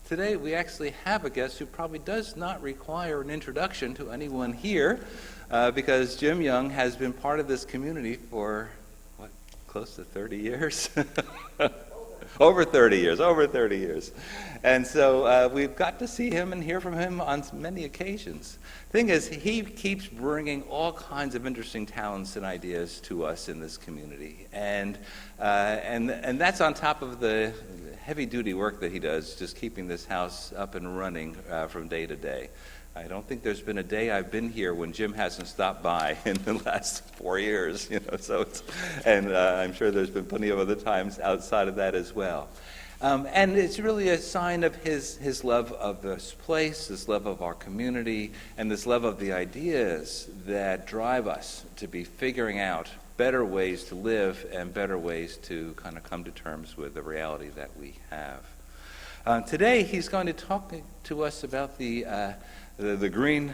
today we actually have a guest who probably does not require an introduction to anyone here, because Jim Young has been part of this community for, what, close to 30 years? Over 30 years. And so we've got to see him and hear from him on many occasions. Thing is, he keeps bringing all kinds of interesting talents and ideas to us in this community. And that's on top of the heavy-duty work that he does, just keeping this house up and running from day to day. I don't think there's been a day I've been here when Jim hasn't stopped by in the last 4 years, so I'm sure there's been plenty of other times outside of that as well. And it's really a sign of his love of this place, this love of our community, and this love of the ideas that drive us to be figuring out better ways to live and better ways to kind of come to terms with the reality that we have. Today he's going to talk to us about the Green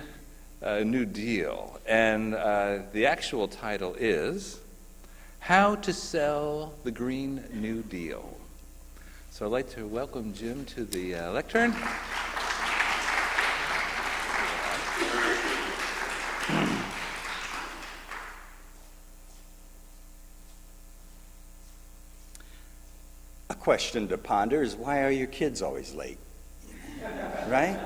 New Deal, and the actual title is How to Sell the Green New Deal. So I'd like to welcome Jim to the lectern. A question to ponder is, why are your kids always late? Right?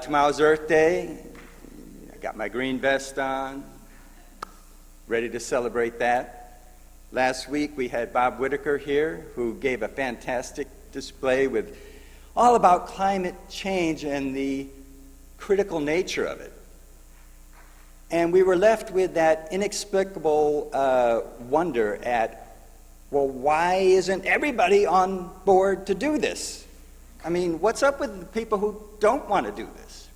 Tomorrow's Earth Day. I got my green vest on, ready to celebrate that. Last week we had Bob Whitaker here, who gave a fantastic display with all about climate change and the critical nature of it. And we were left with that inexplicable wonder at, well, why isn't everybody on board to do this? I mean, what's up with the people who don't want to do this?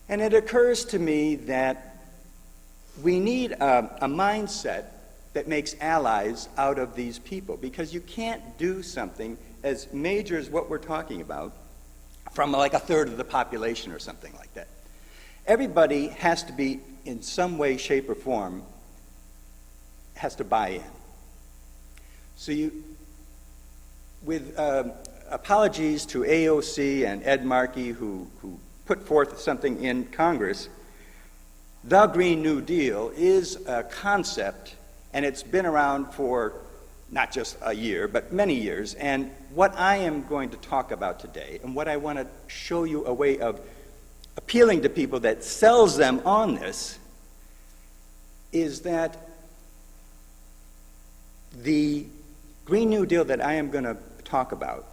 And it occurs to me that we need a mindset that makes allies out of these people, because you can't do something as major as what we're talking about from like a third of the population or something like that. Everybody has to be, in some way, shape, or form, has to buy in. So with apologies to AOC and Ed Markey, who put forth something in Congress, the Green New Deal is a concept, and it's been around for not just a year, but many years. And what I am going to talk about today, and what I want to show you a way of appealing to people that sells them on this, is that the Green New Deal that I am going to talk about,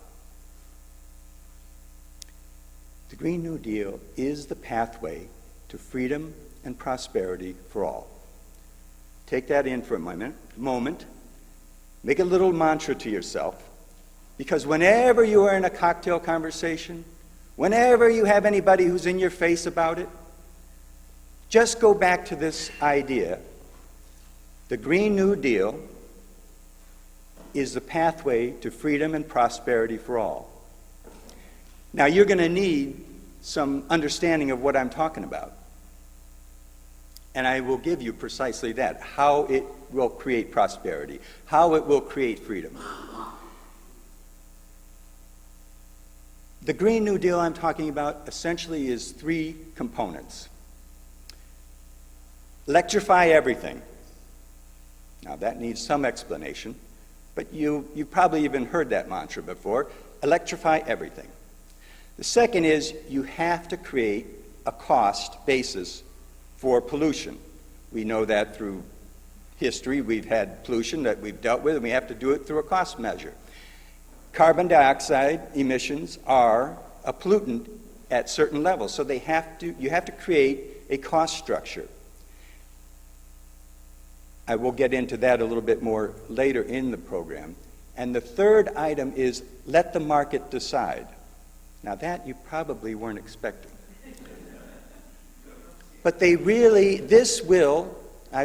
the Green New Deal is the pathway to freedom and prosperity for all. Take that in for a moment. Make a little mantra to yourself, because whenever you are in a cocktail conversation, whenever you have anybody who's in your face about it, just go back to this idea. The Green New Deal is the pathway to freedom and prosperity for all. Now, you're going to need some understanding of what I'm talking about. And I will give you precisely that, how it will create prosperity, how it will create freedom. The Green New Deal I'm talking about essentially is three components. Electrify everything. Now that needs some explanation, but you've probably even heard that mantra before. Electrify everything. The second is you have to create a cost basis for pollution. We know that through history. We've had pollution that we've dealt with, and we have to do it through a cost measure. Carbon dioxide emissions are a pollutant at certain levels, so you have to create a cost structure. I will get into that a little bit more later in the program. And the third item is let the market decide. Now that you probably weren't expecting. But I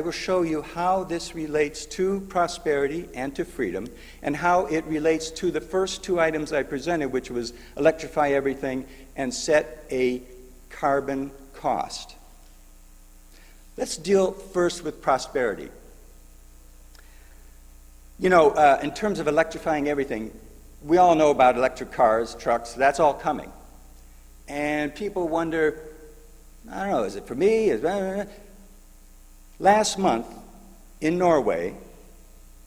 will show you how this relates to prosperity and to freedom, and how it relates to the first two items I presented, which was electrify everything and set a carbon cost. Let's deal first with prosperity. You know, in terms of electrifying everything, we all know about electric cars, trucks, that's all coming. And people wonder, I don't know, is it for me? Last month in Norway,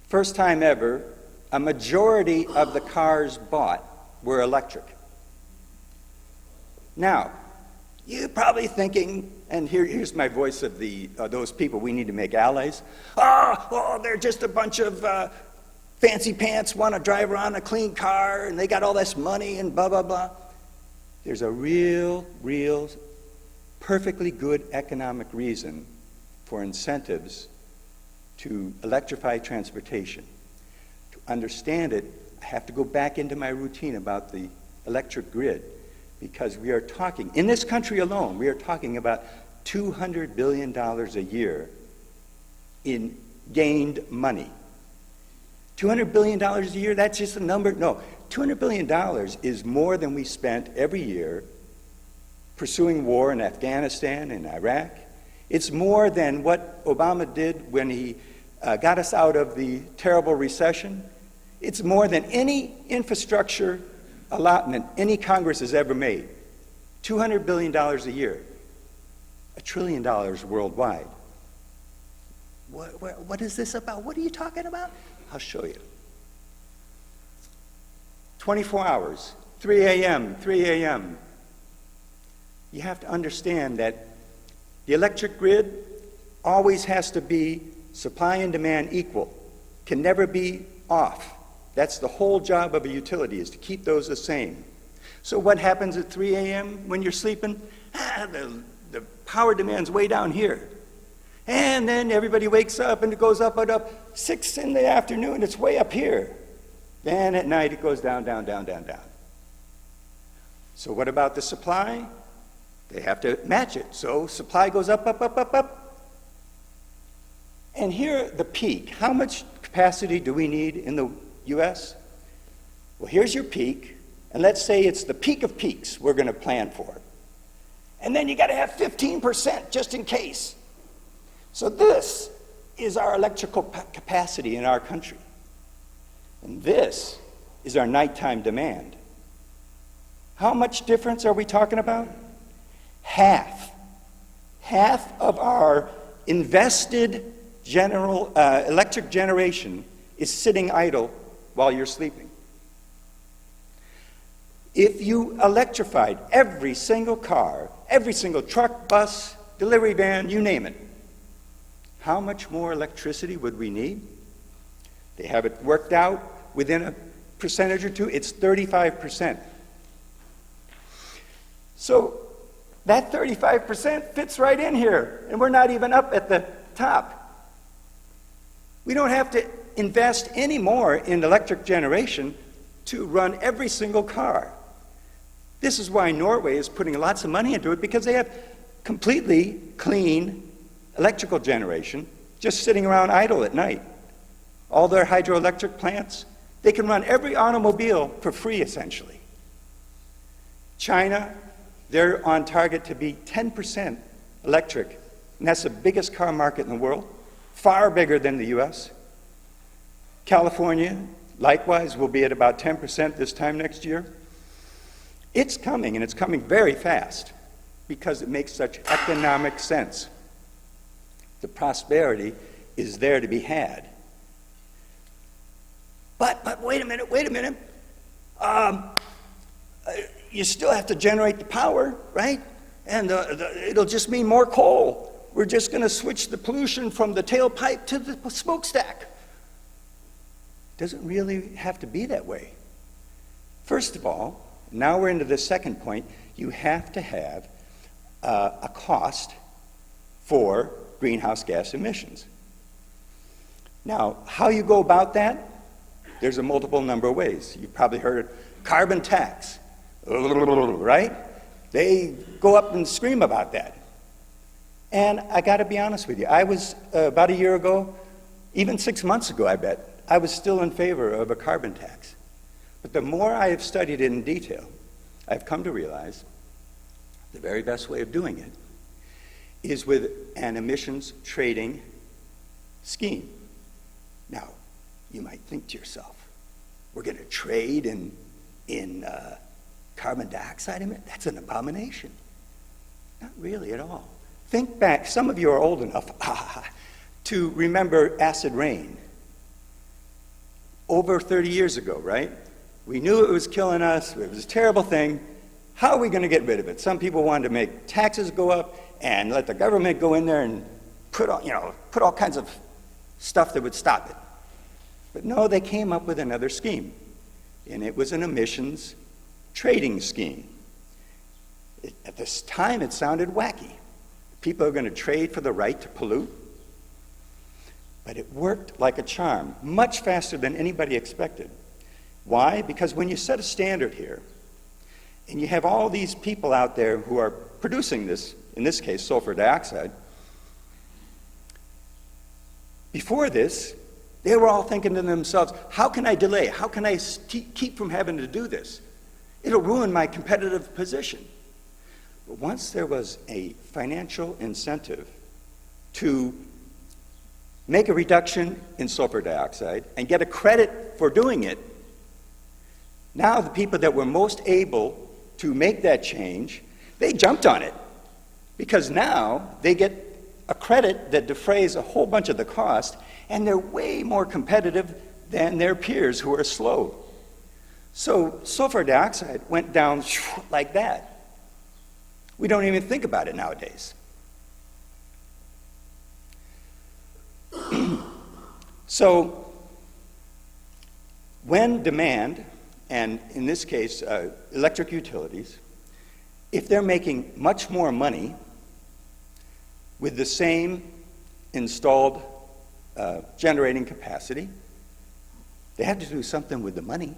first time ever, a majority of the cars bought were electric. Now, you're probably thinking, and here's my voice of those people we need to make allies. Oh, they're just a bunch of fancy pants, want to drive around a clean car, and they got all this money and blah, blah, blah. There's a real, perfectly good economic reason for incentives to electrify transportation. To understand it, I have to go back into my routine about the electric grid, because we are talking, in this country alone, we are talking about $200 billion a year in gained money. $200 billion a year, that's just a number? No, $200 billion is more than we spent every year pursuing war in Afghanistan and Iraq. It's more than what Obama did when he got us out of the terrible recession. It's more than any infrastructure allotment any Congress has ever made. $200 billion a year, $1 trillion worldwide. What is this about? What are you talking about? I'll show you. 24 hours, 3 a.m. You have to understand that the electric grid always has to be supply and demand equal, can never be off. That's the whole job of a utility, is to keep those the same. So what happens at 3 a.m. when you're sleeping? The power demand's way down here. And then everybody wakes up and it goes up. 6 in the afternoon, it's way up here. Then at night it goes down. So what about the supply? They have to match it. So supply goes up. And here, the peak. How much capacity do we need in the U.S.? Well, here's your peak. And let's say it's the peak of peaks we're going to plan for. And then you got to have 15% just in case. So this is our electrical capacity in our country. And this is our nighttime demand. How much difference are we talking about? Half. Half of our invested electric generation is sitting idle while you're sleeping. If you electrified every single car, every single truck, bus, delivery van, you name it, how much more electricity would we need? They have it worked out within a percentage or two. It's 35%. So that 35% fits right in here, and we're not even up at the top. We don't have to invest any more in electric generation to run every single car. This is why Norway is putting lots of money into it, because they have completely clean electrical generation just sitting around idle at night. All their hydroelectric plants, they can run every automobile for free, essentially. China, they're on target to be 10% electric, and that's the biggest car market in the world, far bigger than the US. California, likewise, will be at about 10% this time next year. It's coming, and it's coming very fast, because it makes such economic sense. The prosperity is there to be had. But wait a minute. You still have to generate the power, right? And it'll just mean more coal. We're just going to switch the pollution from the tailpipe to the smokestack. Doesn't really have to be that way. First of all, now we're into the second point, you have to have a cost for greenhouse gas emissions. Now, how you go about that? There's a multiple number of ways. You've probably heard carbon tax, right? They go up and scream about that. And I got to be honest with you, I was about a year ago, even 6 months ago, I bet, I was still in favor of a carbon tax. But the more I have studied it in detail, I've come to realize the very best way of doing it is with an emissions trading scheme. Now, you might think to yourself, we're going to trade in carbon dioxide emission? That's an abomination. Not really at all. Think back, some of you are old enough to remember acid rain. Over 30 years ago, right? We knew it was killing us, it was a terrible thing. How are we going to get rid of it? Some people wanted to make taxes go up and let the government go in there and put all kinds of stuff that would stop it. But no, they came up with another scheme, and it was an emissions trading scheme. At this time, it sounded wacky. People are going to trade for the right to pollute. But it worked like a charm, much faster than anybody expected. Why? Because when you set a standard here, and you have all these people out there who are producing this, in this case, sulfur dioxide, before this, they were all thinking to themselves, how can I delay? How can I keep from having to do this? It'll ruin my competitive position. But once there was a financial incentive to make a reduction in sulfur dioxide and get a credit for doing it, now the people that were most able to make that change, they jumped on it. Because now they get a credit that defrays a whole bunch of the cost, and they're way more competitive than their peers who are slow. So sulfur dioxide went down like that. We don't even think about it nowadays. So when demand, and in this case, electric utilities, if they're making much more money with the same installed generating capacity, they have to do something with the money.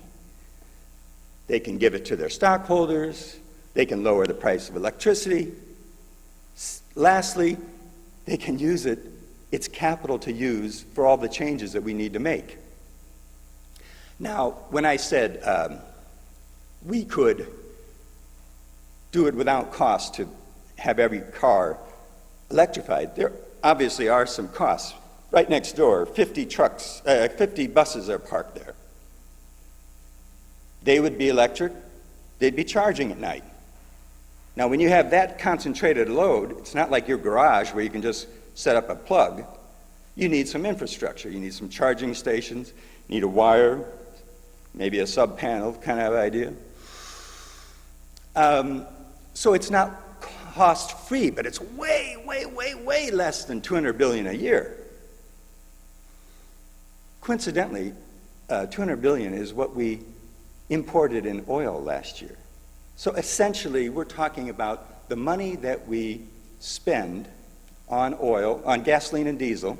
They can give it to their stockholders. They can lower the price of electricity. Lastly, they can use its capital to use for all the changes that we need to make. Now, when I said we could do it without cost to have every car electrified, there obviously are some costs. Right next door, 50 buses are parked there. They would be electric, they'd be charging at night. Now, when you have that concentrated load, it's not like your garage where you can just set up a plug. You need some infrastructure. You need some charging stations, you need a wire, maybe a sub-panel kind of idea. So it's not cost-free, but it's way, way, way, way less than $200 billion a year. Coincidentally, $200 billion is what we imported in oil last year. So essentially, we're talking about the money that we spend on oil, on gasoline and diesel,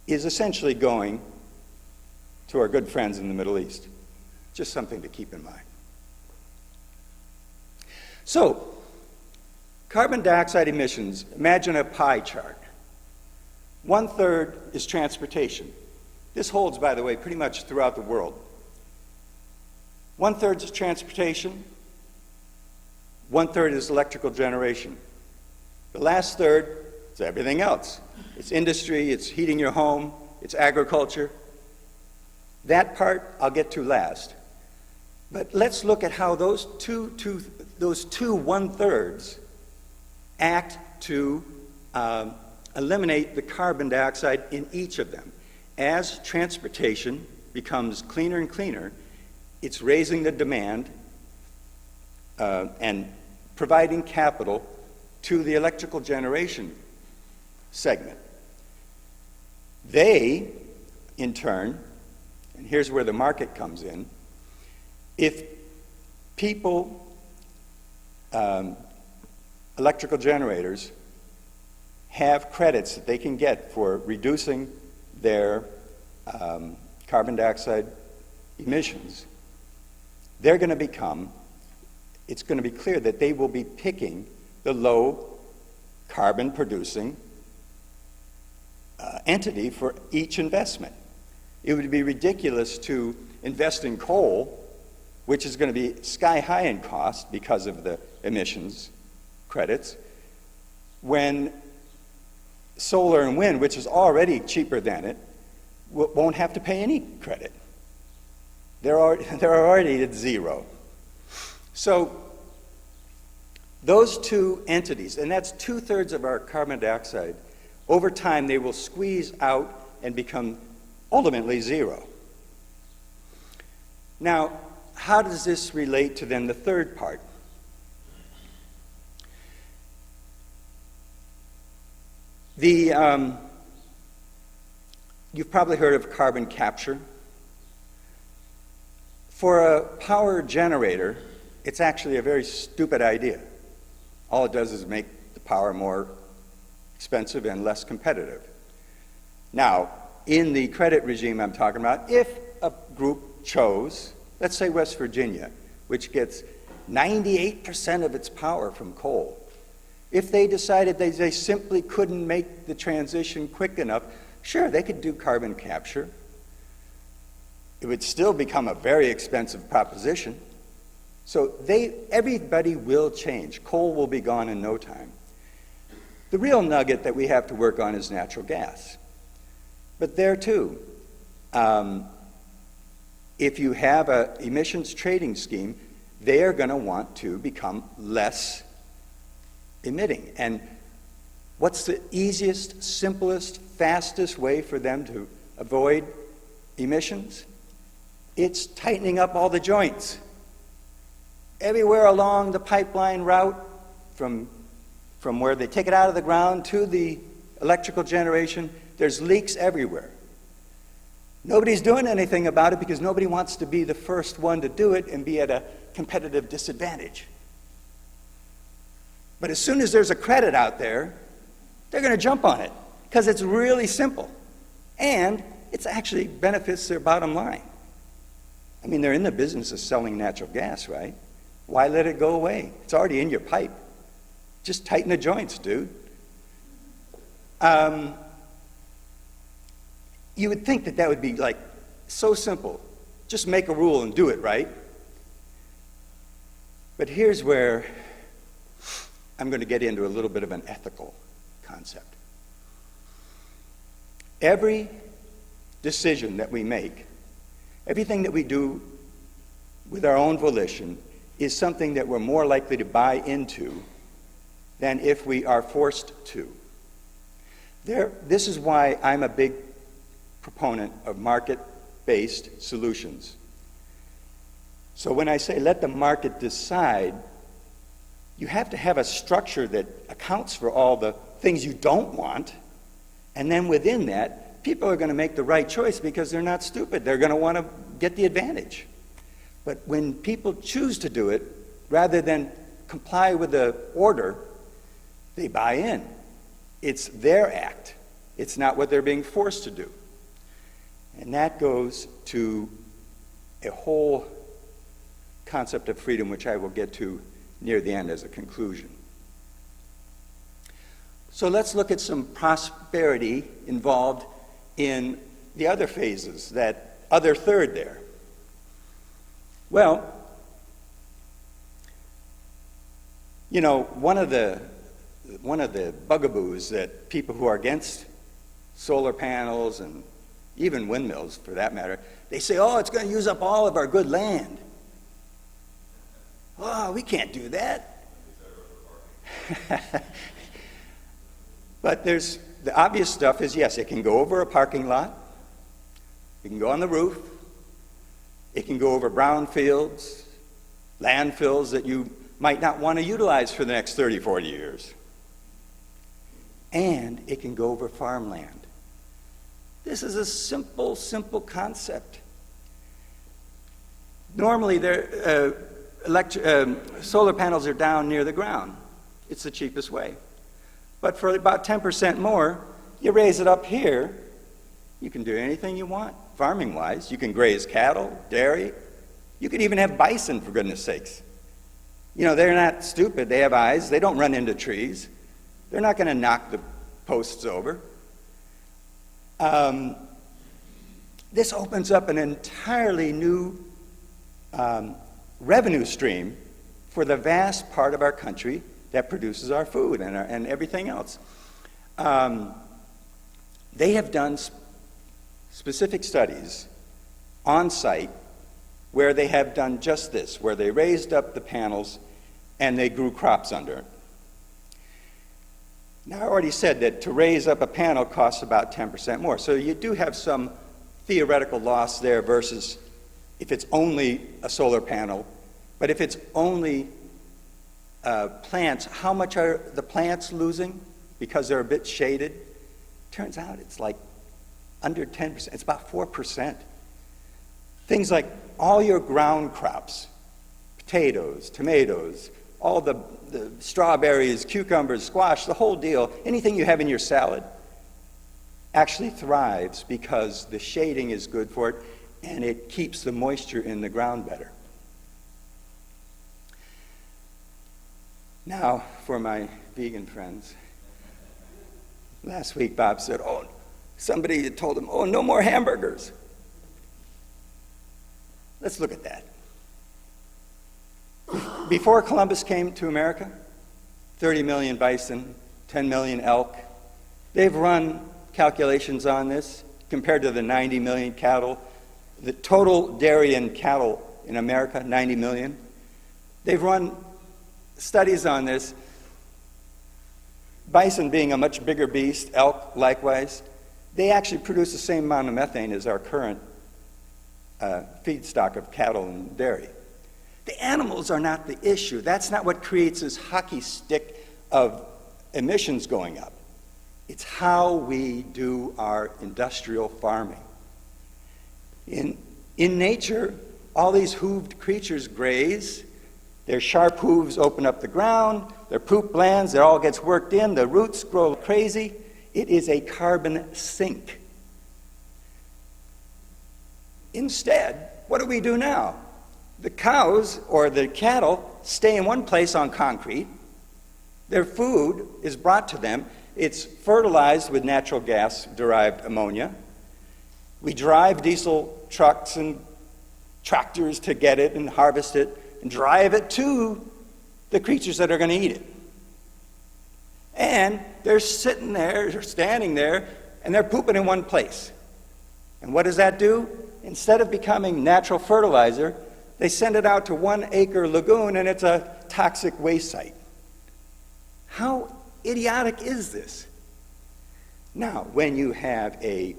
is essentially going to our good friends in the Middle East. Just something to keep in mind. So, carbon dioxide emissions, imagine a pie chart. 1/3 is transportation. This holds, by the way, pretty much throughout the world. 1/3 is transportation, 1/3 is electrical generation. The last third is everything else. It's industry, it's heating your home, it's agriculture. That part I'll get to last. But let's look at how those two 1/3s act to eliminate the carbon dioxide in each of them. As transportation becomes cleaner and cleaner, it's raising the demand and providing capital to the electrical generation segment. They, in turn, and here's where the market comes in, if people, electrical generators, have credits that they can get for reducing their carbon dioxide emissions, they're going to become, it's going to be clear that they will be picking the low carbon producing entity for each investment. It would be ridiculous to invest in coal, which is going to be sky high in cost because of the emissions credits, when solar and wind, which is already cheaper than it, won't have to pay any credit. They're already at zero. So those two entities, and that's 2/3 of our carbon dioxide, over time they will squeeze out and become ultimately zero. Now, how does this relate to then the third part? You've probably heard of carbon capture. For a power generator, it's actually a very stupid idea. All it does is make the power more expensive and less competitive. Now, in the credit regime I'm talking about, if a group chose, let's say West Virginia, which gets 98% of its power from coal, if they decided they simply couldn't make the transition quick enough, sure, they could do carbon capture. It would still become a very expensive proposition. So everybody will change. Coal will be gone in no time. The real nugget that we have to work on is natural gas. But there too, if you have an emissions trading scheme, they are going to want to become less emitting. And what's the easiest, simplest, fastest way for them to avoid emissions? It's tightening up all the joints. Everywhere along the pipeline route, from where they take it out of the ground to the electrical generation, there's leaks everywhere. Nobody's doing anything about it because nobody wants to be the first one to do it and be at a competitive disadvantage. But as soon as there's a credit out there, they're going to jump on it because it's really simple. And it actually benefits their bottom line. I mean, they're in the business of selling natural gas, right? Why let it go away? It's already in your pipe. Just tighten the joints, dude. You would think that would be like so simple. Just make a rule and do it, right? But here's where I'm going to get into a little bit of an ethical concept. Every decision that we make, everything that we do with our own volition, is something that we're more likely to buy into than if we are forced to. This is why I'm a big proponent of market-based solutions. So when I say let the market decide, you have to have a structure that accounts for all the things you don't want, and then within that, people are going to make the right choice because they're not stupid. They're going to want to get the advantage. But when people choose to do it, rather than comply with the order, they buy in. It's their act. It's not what they're being forced to do. And that goes to a whole concept of freedom, which I will get to near the end as a conclusion. So let's look at some prosperity involved in the other phases, that other third there. Well, you know, one of the bugaboos that people who are against solar panels and even windmills, for that matter, they say, oh, it's going to use up all of our good land. Oh, we can't do that. But there's the obvious stuff is, yes, it can go over a parking lot. It can go on the roof. It can go over brownfields, landfills that you might not want to utilize for the next 30, 40 years. And it can go over farmland. This is a simple, simple concept. Normally, solar panels are down near the ground. It's the cheapest way. But for about 10% more, you raise it up here, you can do anything you want, farming-wise. You can graze cattle, dairy. You could even have bison, for goodness sakes. You know, they're not stupid. They have eyes. They don't run into trees. They're not going to knock the posts over. This opens up an entirely new revenue stream for the vast part of our country that produces our food and everything else. They have done specific studies on site where they have done just this, where they raised up the panels and they grew crops under it. Now, I already said that to raise up a panel costs about 10% more. So you do have some theoretical loss there versus if it's only a solar panel. But if it's only plants, how much are the plants losing because they're a bit shaded? Turns out it's like under 10%. It's about 4%. Things like all your ground crops, potatoes, tomatoes, all the strawberries, cucumbers, squash, the whole deal, anything you have in your salad actually thrives because the shading is good for it and it keeps the moisture in the ground better. Now, for my vegan friends, last week Bob said, somebody had told him, no more hamburgers. Let's look at that. Before Columbus came to America, 30 million bison, 10 million elk. They've run calculations on this compared to the 90 million cattle. The total dairy and cattle in America, 90 million. They've run studies on this. Bison being a much bigger beast, elk likewise, they actually produce the same amount of methane as our current feedstock of cattle and dairy. The animals are not the issue. That's not what creates this hockey stick of emissions going up. It's how we do our industrial farming. In nature, all these hooved creatures graze. Their sharp hooves open up the ground. Their poop glands, it all gets worked in. The roots grow crazy. It is a carbon sink. Instead, what do we do now? The cows or the cattle stay in one place on concrete. Their food is brought to them. It's fertilized with natural gas-derived ammonia. We drive diesel trucks and tractors to get it and harvest it and drive it to the creatures that are going to eat it. And they're sitting there, they're standing there, and they're pooping in one place. And what does that do? Instead of becoming natural fertilizer, they send it out to 1 acre lagoon and it's a toxic waste site. How idiotic is this? Now, when you have a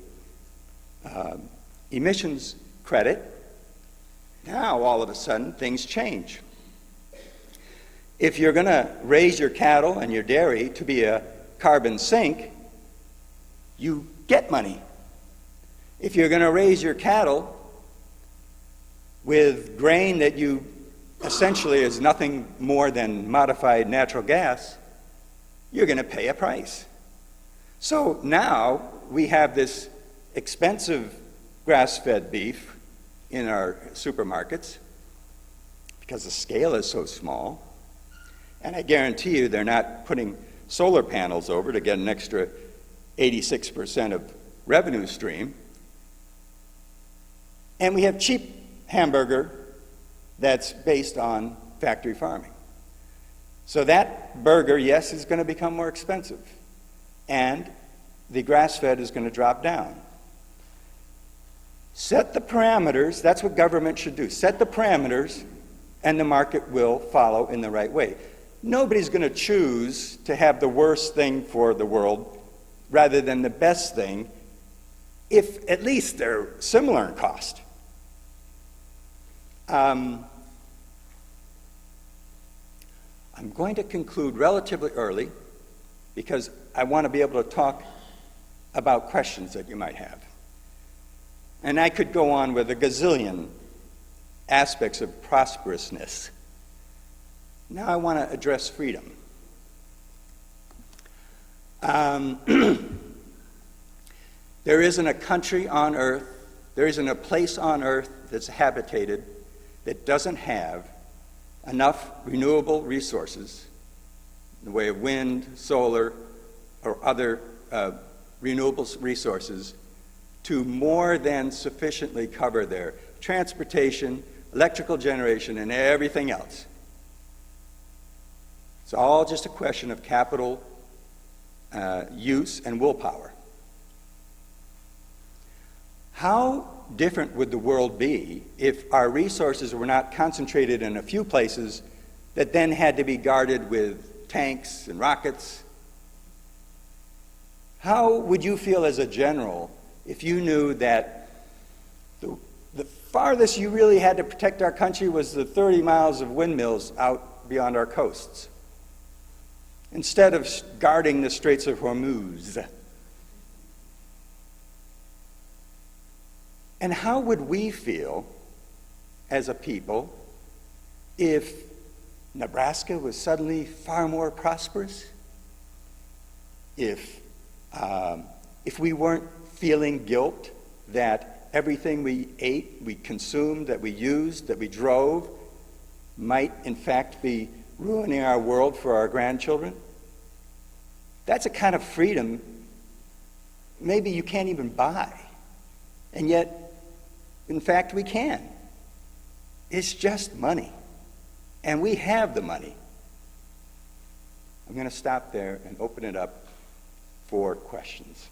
emissions credit, now all of a sudden things change. If you're going to raise your cattle and your dairy to be a carbon sink, you get money. If you're going to raise your cattle with grain that you essentially is nothing more than modified natural gas, you're going to pay a price. So now we have this expensive grass-fed beef in our supermarkets because the scale is so small. And I guarantee you they're not putting solar panels over to get an extra 86% of revenue stream. And we have cheap hamburger that's based on factory farming. So that burger, yes, is going to become more expensive. And the grass-fed is going to drop down. Set the parameters, that's what government should do. Set the parameters, and the market will follow in the right way. Nobody's going to choose to have the worst thing for the world rather than the best thing, if at least they're similar in cost. I'm going to conclude relatively early because I want to be able to talk about questions that you might have. And I could go on with a gazillion aspects of prosperousness. Now I want to address freedom. There isn't a country on earth, there isn't a place on earth that's habitated that doesn't have enough renewable resources in the way of wind, solar, or other renewable resources to more than sufficiently cover their transportation, electrical generation, and everything else. It's all just a question of capital use and willpower. How different would the world be if our resources were not concentrated in a few places that then had to be guarded with tanks and rockets? How would you feel as a general if you knew that the farthest you really had to protect our country was the 30 miles of windmills out beyond our coasts, instead of guarding the Straits of Hormuz? And how would we feel as a people if Nebraska was suddenly far more prosperous? If we weren't feeling guilt that everything we ate, we consumed, that we used, that we drove, might in fact be ruining our world for our grandchildren? That's a kind of freedom maybe you can't even buy. And yet, in fact, we can. It's just money. And we have the money. I'm going to stop there and open it up for questions.